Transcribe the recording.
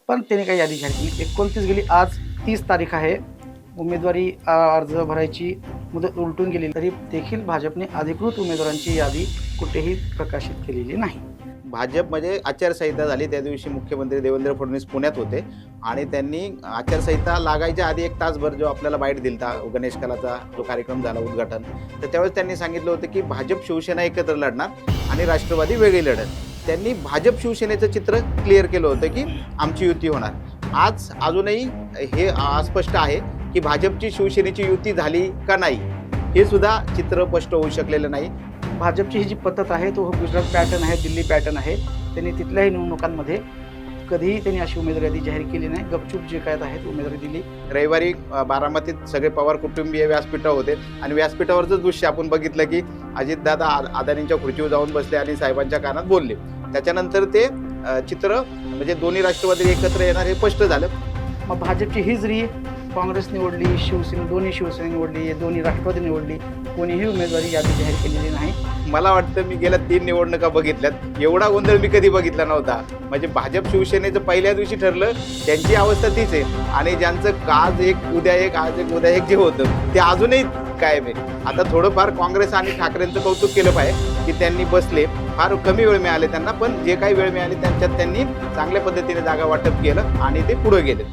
पण त्याने काही यादी जाहीर केली. 29 गेली, आज 30 तारीख आहे. उमेदवारी अर्ज भरायची मुदत उलटून गेली तरी देखील भाजपने अधिकृत उमेदवारांची यादी कुठेही प्रकाशित केलेली नाही. भाजपमध्ये आचारसंहिता झाली त्या दिवशी मुख्यमंत्री देवेंद्र फडणवीस पुण्यात होते आणि त्यांनी आचारसंहिता लागायच्या आधी 1 तासभर जो आपल्याला बाईट दिलता गणेश कलाचा जो कार्यक्रम झाला उद्घाटन, तर त्यावेळेस त्यांनी सांगितलं होतं की भाजप शिवसेना एकत्र लढणार आणि राष्ट्रवादी वेगळी लढत. त्यांनी भाजप शिवसेनेचं चित्र क्लिअर केलं होतं की आमची युती होणार. आज अजूनही हे अस्पष्ट आहे की भाजपची शिवसेनेची युती झाली का नाही हे सुद्धा चित्र स्पष्ट होऊ शकलेलं नाही. भाजपची ही जी पद्धत आहे तो गुजरात पॅटर्न आहे, दिल्ली पॅटर्न आहे. त्यांनी तिथल्याही निवडणुकांमध्ये कधीही त्यांनी अशी उमेदवारी यादी जाहीर केली नाही. गपचूप जे काय आहे ती उमेदवारी दिली. रविवारी बारामतीत सगळे पवार कुटुंबीय व्यासपीठावर होते आणि व्यासपीठावरचं दृश्य आपण बघितलं की अजितदादा अदानींच्या खुर्चीवर जाऊन बसले आणि साहेबांच्या कानात बोलले. त्याच्यानंतर ते चित्र म्हणजे दोन्ही राष्ट्रवादी एकत्र येणार हे स्पष्ट झालं. मग भाजपची ही जरी काँग्रेस निवडली, दोन्ही शिवसेना निवडली, दोन्ही राष्ट्रवादी निवडली, कोणीही उमेदवारी यादी जाहीर केलेली नाही. मला वाटतं मी गेल्या 3 निवडणुका बघितल्यात, एवढा गोंधळ मी कधी बघितला नव्हता. म्हणजे भाजप शिवसेनेचं पहिल्या दिवशी ठरलं, त्यांची अवस्था तीच आहे आणि ज्यांचं आज एक उद्या एक आज एक उद्या एक जे होतं ते अजूनही कायम आहे. आता थोडंफार काँग्रेस आणि ठाकरेंचं कौतुक केलं पाहिजे की त्यांनी बसले, फार कमी वेळ मिळाले त्यांना, पण जे काही वेळ मिळाली त्यांच्यात त्यांनी चांगल्या पद्धतीने जागा वाटप केलं आणि ते पुढे गेले.